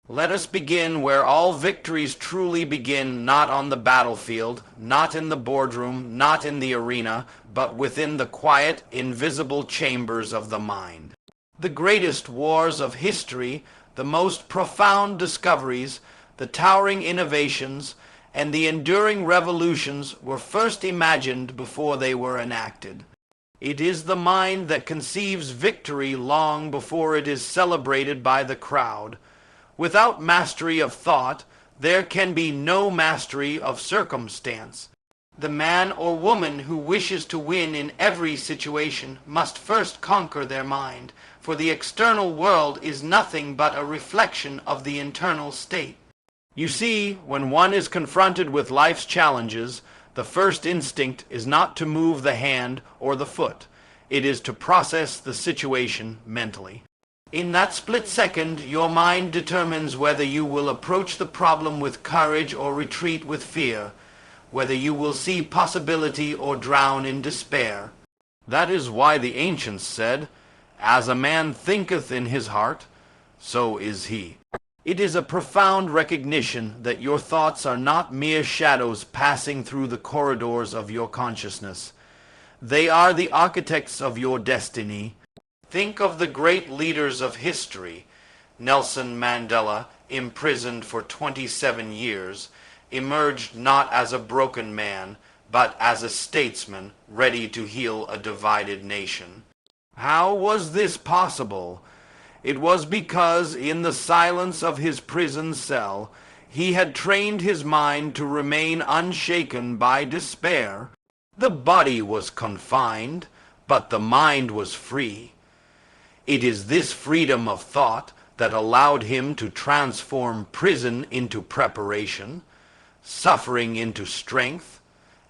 Let us begin where all victories truly begin, not on the battlefield, not in the boardroom, not in the arena, but within the quiet, invisible chambers of the mind. The greatest wars of history, the most profound discoveries, the towering innovations, and the enduring revolutions were first imagined before they were enacted. It is the mind that conceives victory long before it is celebrated by the crowd. Without mastery of thought, there can be no mastery of circumstance. The man or woman who wishes to win in every situation must first conquer their mind, for the external world is nothing but a reflection of the internal state. You see, when one is confronted with life's challenges, the first instinct is not to move the hand or the foot. It is to process the situation mentally. In that split second, your mind determines whether you will approach the problem with courage or retreat with fear, whether you will see possibility or drown in despair. That is why the ancients said, "As a man thinketh in his heart, so is he." It is a profound recognition that your thoughts are not mere shadows passing through the corridors of your consciousness. They are the architects of your destiny. Think of the great leaders of history. Nelson Mandela, imprisoned for 27 years, emerged not as a broken man, but as a statesman ready to heal a divided nation. How was this possible? It was because, in the silence of his prison cell, he had trained his mind to remain unshaken by despair. The body was confined, but the mind was free. It is this freedom of thought that allowed him to transform prison into preparation, suffering into strength,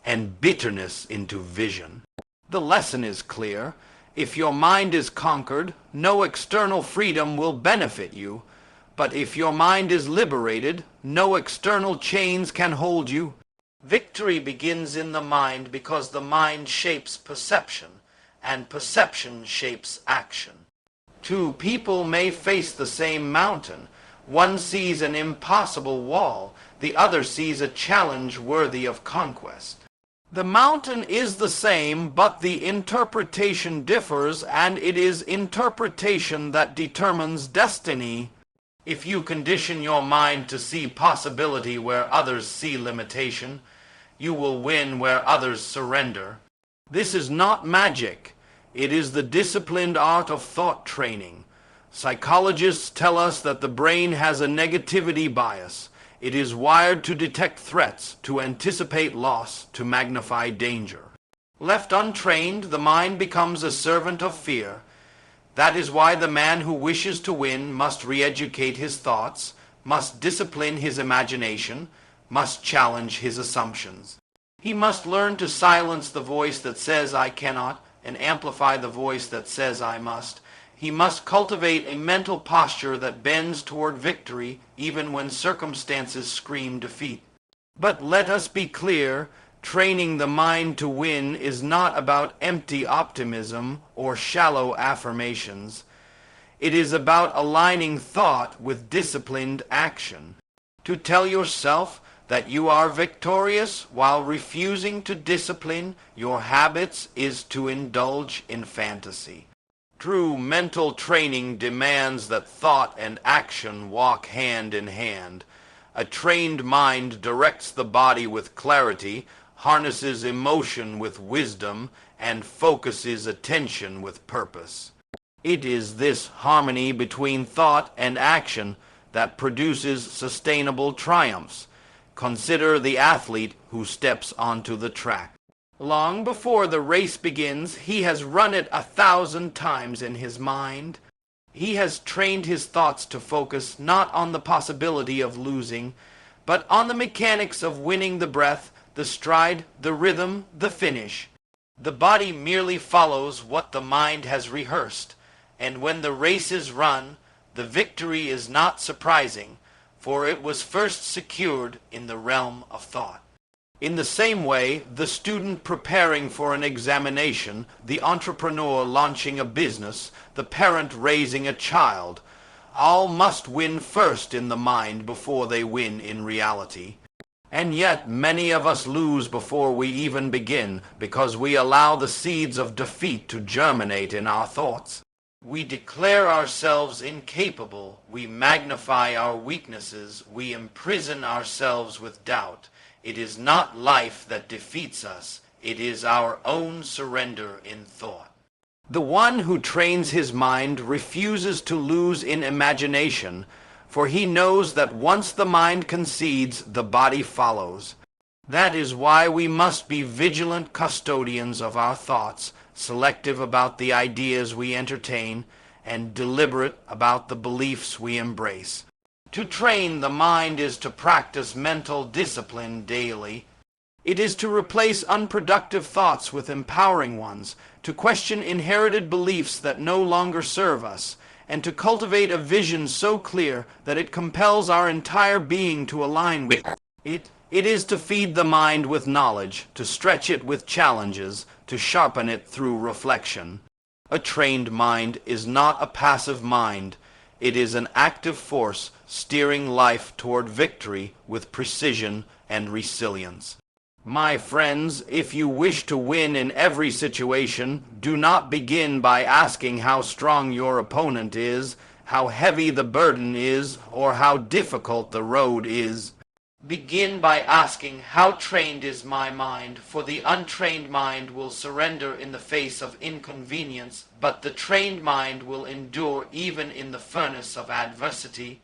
and bitterness into vision. The lesson is clear. If your mind is conquered, no external freedom will benefit you. But if your mind is liberated, no external chains can hold you. Victory begins in the mind because the mind shapes perception, and perception shapes action. Two people may face the same mountain. One sees an impossible wall, the other sees a challenge worthy of conquest. The mountain is the same, but the interpretation differs, and it is interpretation that determines destiny. If you condition your mind to see possibility where others see limitation, you will win where others surrender. This is not magic. It is the disciplined art of thought training. Psychologists tell us that the brain has a negativity bias. It is wired to detect threats, to anticipate loss, to magnify danger. Left untrained, the mind becomes a servant of fear. That is why the man who wishes to win must re-educate his thoughts, must discipline his imagination, must challenge his assumptions. He must learn to silence the voice that says "I cannot," and amplify the voice that says "I must." He must cultivate a mental posture that bends toward victory even when circumstances scream defeat. But let us be clear, training the mind to win is not about empty optimism or shallow affirmations. It is about aligning thought with disciplined action. To tell yourself that you are victorious while refusing to discipline your habits is to indulge in fantasy. True mental training demands that thought and action walk hand in hand. A trained mind directs the body with clarity, harnesses emotion with wisdom, and focuses attention with purpose. It is this harmony between thought and action that produces sustainable triumphs. Consider the athlete who steps onto the track. Long before the race begins, he has run it 1,000 times in his mind. He has trained his thoughts to focus not on the possibility of losing, but on the mechanics of winning the breath, the stride, the rhythm, the finish. The body merely follows what the mind has rehearsed, and when the race is run, the victory is not surprising, for it was first secured in the realm of thought. In the same way, the student preparing for an examination, the entrepreneur launching a business, the parent raising a child, All must win first in the mind before they win in reality. And yet many of us lose before we even begin, because we allow the seeds of defeat to germinate in our thoughts. We declare ourselves incapable, we magnify our weaknesses, we imprison ourselves with doubt. It is not life that defeats us, it is our own surrender in thought. The one who trains his mind refuses to lose in imagination, for he knows that once the mind concedes, the body follows. That is why we must be vigilant custodians of our thoughts, selective about the ideas we entertain, and deliberate about the beliefs we embrace. To train the mind is to practice mental discipline daily. It is to replace unproductive thoughts with empowering ones, to question inherited beliefs that no longer serve us, and to cultivate a vision so clear that it compels our entire being to align with it. It is to feed the mind with knowledge, to stretch it with challenges, to sharpen it through reflection. A trained mind is not a passive mind. It is an active force steering life toward victory with precision and resilience. My friends, if you wish to win in every situation, do not begin by asking how strong your opponent is, how heavy the burden is, or how difficult the road is. Begin by asking, how trained is my mind? For the untrained mind will surrender in the face of inconvenience, but the trained mind will endure even in the furnace of adversity.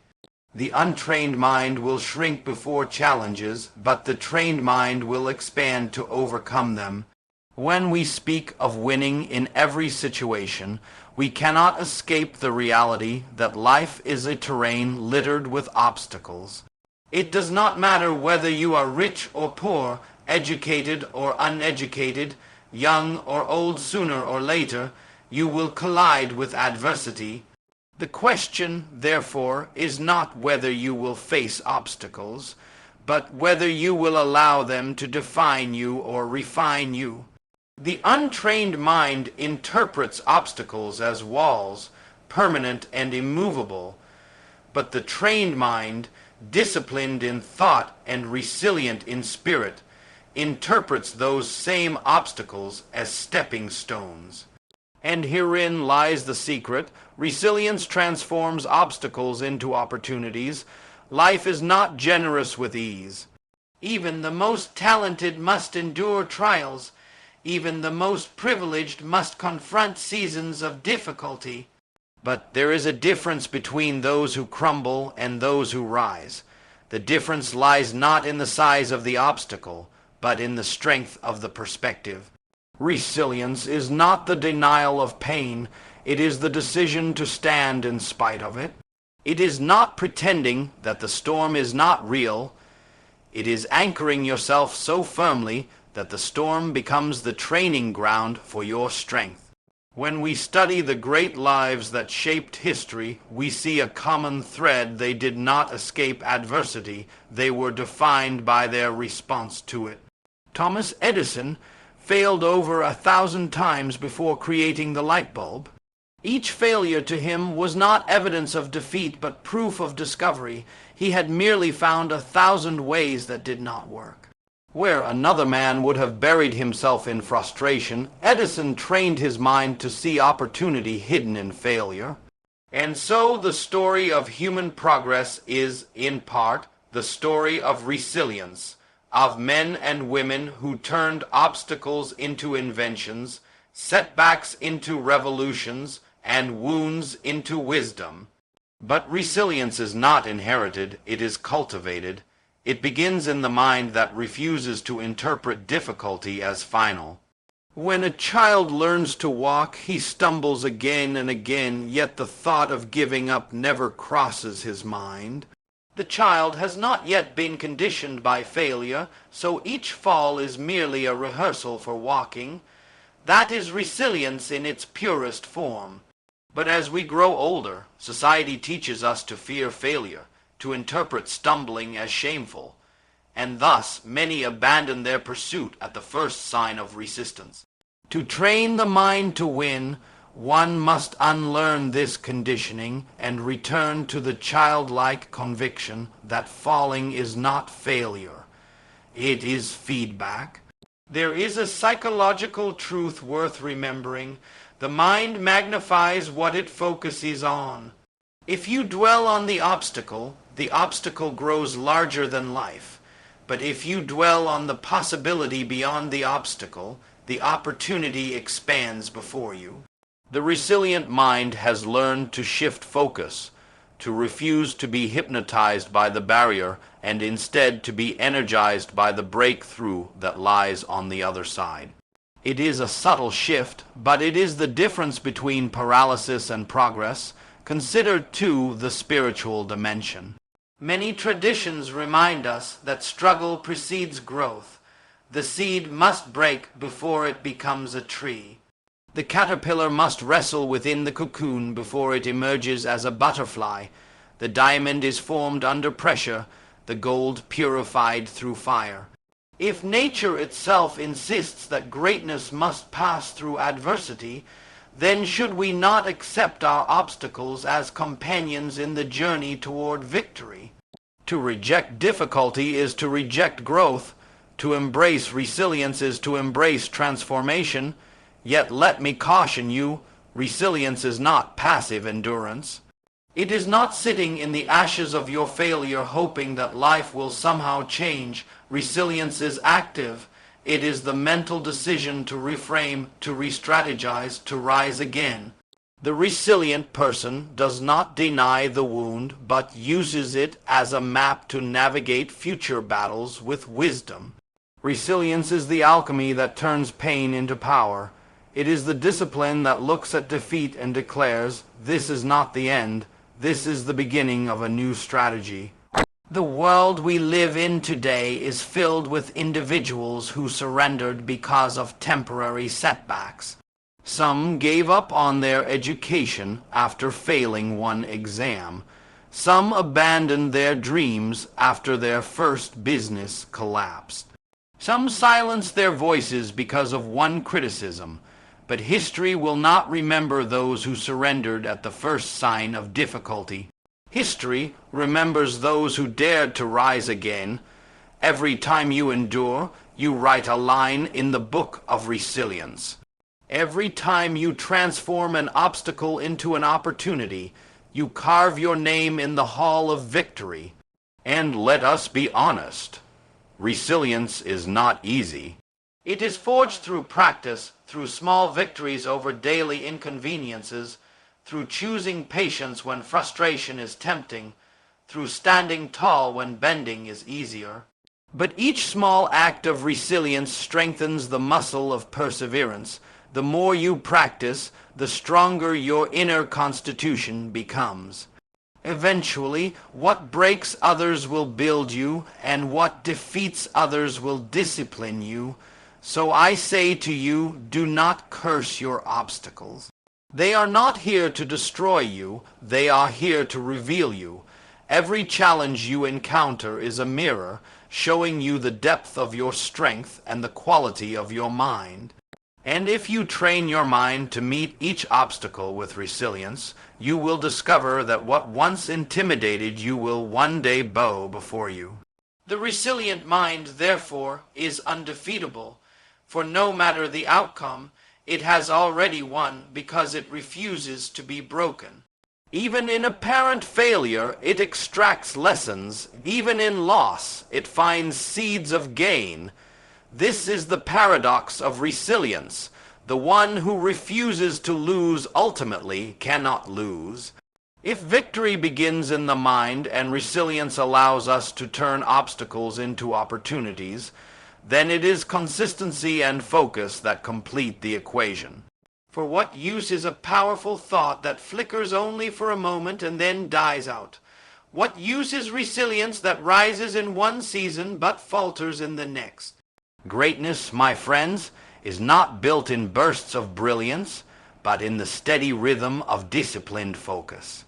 The untrained mind will shrink before challenges, but the trained mind will expand to overcome them. When we speak of winning in every situation, we cannot escape the reality that life is a terrain littered with obstacles. It does not matter whether you are rich or poor, educated or uneducated, young or old, sooner or later, you will collide with adversity. The question, therefore, is not whether you will face obstacles, but whether you will allow them to define you or refine you. The untrained mind interprets obstacles as walls, permanent and immovable, but the trained mind, disciplined in thought and resilient in spirit, interprets those same obstacles as stepping stones. And herein lies the secret. Resilience transforms obstacles into opportunities. Life is not generous with ease. Even the most talented must endure trials. Even the most privileged must confront seasons of difficulty. But there is a difference between those who crumble and those who rise. The difference lies not in the size of the obstacle, but in the strength of the perspective. Resilience is not the denial of pain, it is the decision to stand in spite of it. It is not pretending that the storm is not real. It is anchoring yourself so firmly that the storm becomes the training ground for your strength. When we study the great lives that shaped history, we see a common thread. They did not escape adversity. They were defined by their response to it. Thomas Edison failed over 1,000 times before creating the light bulb. Each failure to him was not evidence of defeat, but proof of discovery. He had merely found 1,000 ways that did not work. Where another man would have buried himself in frustration, Edison trained his mind to see opportunity hidden in failure. And so the story of human progress is, in part, the story of resilience, of men and women who turned obstacles into inventions, setbacks into revolutions, and wounds into wisdom. But resilience is not inherited, it is cultivated. It begins in the mind that refuses to interpret difficulty as final. When a child learns to walk, he stumbles again and again, yet the thought of giving up never crosses his mind. The child has not yet been conditioned by failure, so each fall is merely a rehearsal for walking. That is resilience in its purest form. But as we grow older, society teaches us to fear failure, to interpret stumbling as shameful, and thus many abandon their pursuit at the first sign of resistance. To train the mind to win, One must unlearn this conditioning and return to the childlike conviction that falling is not failure. It is feedback. There is a psychological truth worth remembering. The mind magnifies what it focuses on. If you dwell on the obstacle grows larger than life. But if you dwell on the possibility beyond the obstacle, the opportunity expands before you. The resilient mind has learned to shift focus, to refuse to be hypnotized by the barrier, and instead to be energized by the breakthrough that lies on the other side. It is a subtle shift, but it is the difference between paralysis and progress. Consider, too, the spiritual dimension. Many traditions remind us that struggle precedes growth. The seed must break before it becomes a tree. The caterpillar must wrestle within the cocoon before it emerges as a butterfly. The diamond is formed under pressure, the gold purified through fire. If nature itself insists that greatness must pass through adversity, then should we not accept our obstacles as companions in the journey toward victory? To reject difficulty is to reject growth. To embrace resilience is to embrace transformation. Yet let me caution you, resilience is not passive endurance. It is not sitting in the ashes of your failure hoping that life will somehow change. Resilience is active. It is the mental decision to reframe, to re-strategize, to rise again. The resilient person does not deny the wound, but uses it as a map to navigate future battles with wisdom. Resilience is the alchemy that turns pain into power. It is the discipline that looks at defeat and declares, "This is not the end. This is the beginning of a new strategy." The world we live in today is filled with individuals who surrendered because of temporary setbacks. Some gave up on their education after failing one exam. Some abandoned their dreams after their first business collapsed. Some silenced their voices because of one criticism. But history will not remember those who surrendered at the first sign of difficulty. History remembers those who dared to rise again. Every time you endure, you write a line in the book of resilience. Every time you transform an obstacle into an opportunity, you carve your name in the hall of victory. And let us be honest, resilience is not easy. It is forged through practice, through small victories over daily inconveniences, through choosing patience when frustration is tempting, through standing tall when bending is easier. But each small act of resilience strengthens the muscle of perseverance. The more you practice, the stronger your inner constitution becomes. Eventually, what breaks others will build you, and what defeats others will discipline you. So I say to you, do not curse your obstacles. They are not here to destroy you, they are here to reveal you. Every challenge you encounter is a mirror, showing you the depth of your strength and the quality of your mind. And if you train your mind to meet each obstacle with resilience, you will discover that what once intimidated you will one day bow before you. The resilient mind, therefore, is undefeatable. For no matter the outcome, it has already won because it refuses to be broken. Even in apparent failure, it extracts lessons. Even in loss, it finds seeds of gain. This is the paradox of resilience. The one who refuses to lose ultimately cannot lose. If victory begins in the mind and resilience allows us to turn obstacles into opportunities, then it is consistency and focus that complete the equation. For what use is a powerful thought that flickers only for a moment and then dies out? What use is resilience that rises in one season but falters in the next? Greatness, my friends, is not built in bursts of brilliance, but in the steady rhythm of disciplined focus.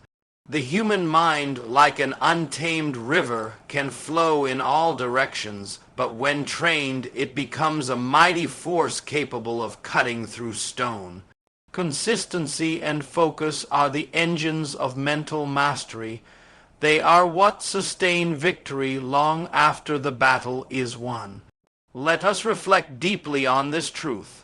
The human mind, like an untamed river, can flow in all directions, but when trained, it becomes a mighty force capable of cutting through stone. Consistency and focus are the engines of mental mastery. They are what sustain victory long after the battle is won. Let us reflect deeply on this truth.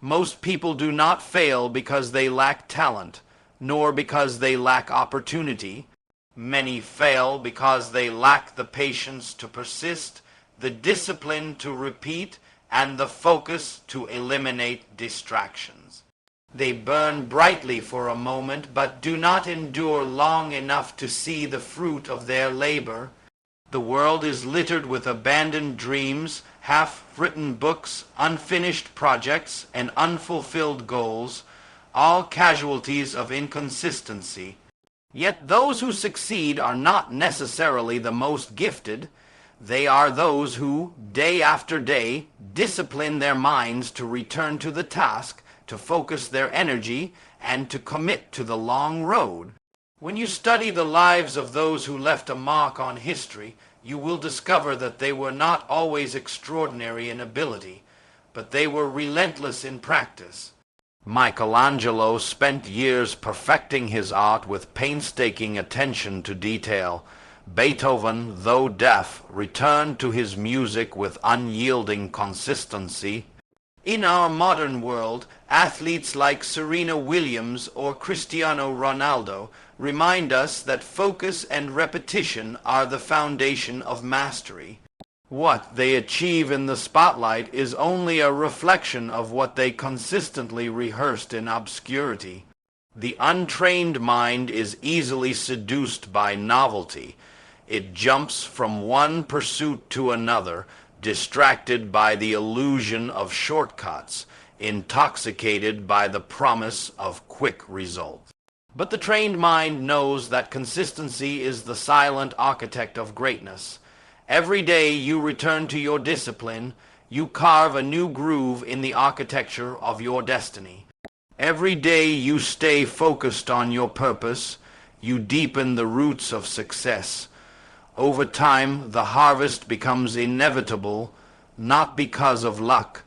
Most people do not fail because they lack talent, nor because they lack opportunity. Many fail because they lack the patience to persist, the discipline to repeat, and the focus to eliminate distractions. They burn brightly for a moment, but do not endure long enough to see the fruit of their labor. The world is littered with abandoned dreams, half-written books, unfinished projects, and unfulfilled goals, all casualties of inconsistency. Yet those who succeed are not necessarily the most gifted. They are those who, day after day, discipline their minds to return to the task, to focus their energy, and to commit to the long road. When you study the lives of those who left a mark on history, you will discover that they were not always extraordinary in ability, but they were relentless in practice. Michelangelo spent years perfecting his art with painstaking attention to detail. Beethoven, though deaf, returned to his music with unyielding consistency. In our modern world, athletes like Serena Williams or Cristiano Ronaldo remind us that focus and repetition are the foundation of mastery. What they achieve in the spotlight is only a reflection of what they consistently rehearsed in obscurity. The untrained mind is easily seduced by novelty. It jumps from one pursuit to another, distracted by the illusion of shortcuts, intoxicated by the promise of quick results. But the trained mind knows that consistency is the silent architect of greatness. Every day you return to your discipline, you carve a new groove in the architecture of your destiny. Every day you stay focused on your purpose, you deepen the roots of success. Over time, the harvest becomes inevitable, not because of luck,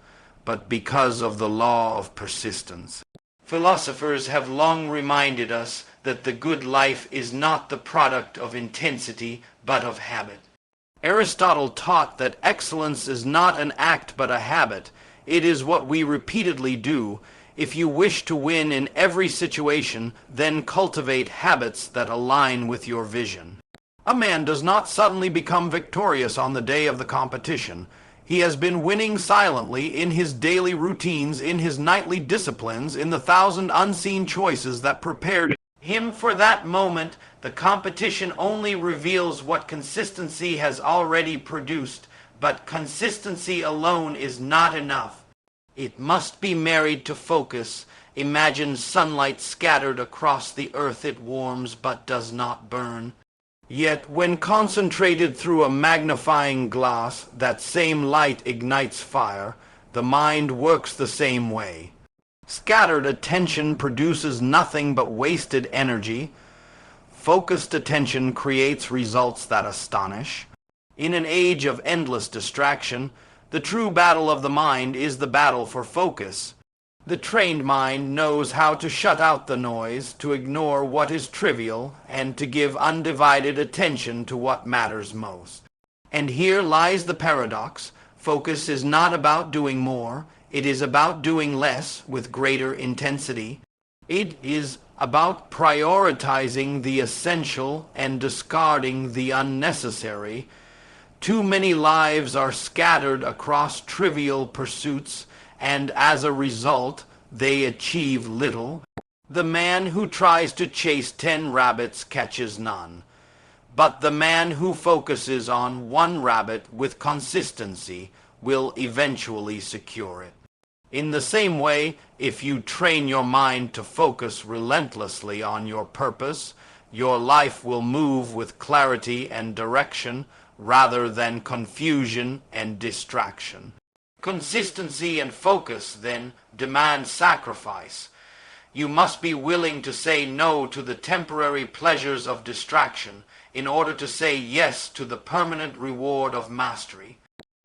but because of the law of persistence. Philosophers have long reminded us that the good life is not the product of intensity, but of habit. Aristotle taught that excellence is not an act but a habit. It is what we repeatedly do. If you wish to win in every situation, then cultivate habits that align with your vision. A man does not suddenly become victorious on the day of the competition. He has been winning silently in his daily routines, in his nightly disciplines, in the 1,000 unseen choices that prepared him for that moment. The competition only reveals what consistency has already produced, but consistency alone is not enough. It must be married to focus. Imagine sunlight scattered across the earth. It warms but does not burn. Yet when concentrated through a magnifying glass, that same light ignites fire. The mind works the same way. Scattered attention produces nothing but wasted energy. Focused attention creates results that astonish. In an age of endless distraction, the true battle of the mind is the battle for focus. The trained mind knows how to shut out the noise, to ignore what is trivial, and to give undivided attention to what matters most. And here lies the paradox. Focus is not about doing more. It is about doing less with greater intensity. It is about prioritizing the essential and discarding the unnecessary. Too many lives are scattered across trivial pursuits, and as a result, they achieve little. The man who tries to chase 10 rabbits catches none. But the man who focuses on one rabbit with consistency will eventually secure it. In the same way, if you train your mind to focus relentlessly on your purpose, your life will move with clarity and direction rather than confusion and distraction. Consistency and focus, then, demand sacrifice. You must be willing to say no to the temporary pleasures of distraction in order to say yes to the permanent reward of mastery.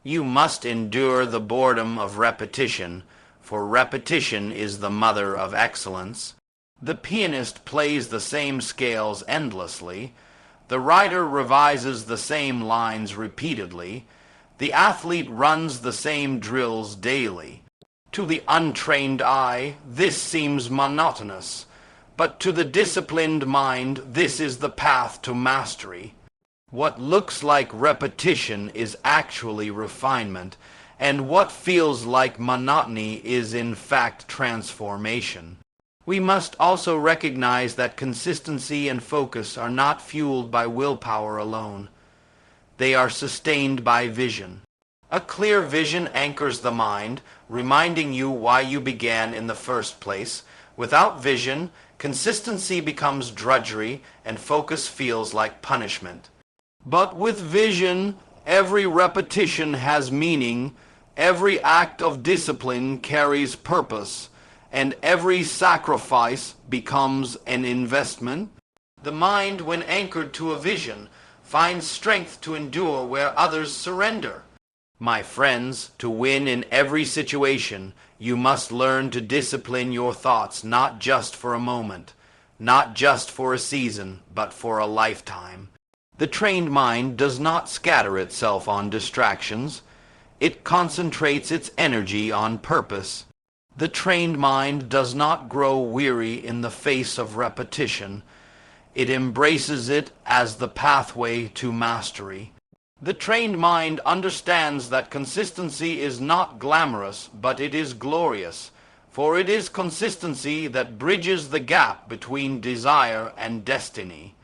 You must endure the boredom of repetition. for repetition is the mother of excellence. The pianist plays the same scales endlessly. The writer revises the same lines repeatedly. The athlete runs the same drills daily. To the untrained eye, this seems monotonous, but to the disciplined mind, this is the path to mastery. What looks like repetition is actually refinement, and what feels like monotony is in fact transformation. We must also recognize that consistency and focus are not fueled by willpower alone. They are sustained by vision. A clear vision anchors the mind, reminding you why you began in the first place. Without vision, consistency becomes drudgery and focus feels like punishment. But with vision, every repetition has meaning, every act of discipline carries purpose, and every sacrifice becomes an investment. The mind, when anchored to a vision, finds strength to endure where others surrender. My friends, to win in every situation, you must learn to discipline your thoughts not just for a moment, not just for a season, but for a lifetime. The trained mind does not scatter itself on distractions. It concentrates its energy on purpose. The trained mind does not grow weary in the face of repetition. It embraces it as the pathway to mastery. The trained mind understands that consistency is not glamorous, but it is glorious, for it is consistency that bridges the gap between desire and destiny.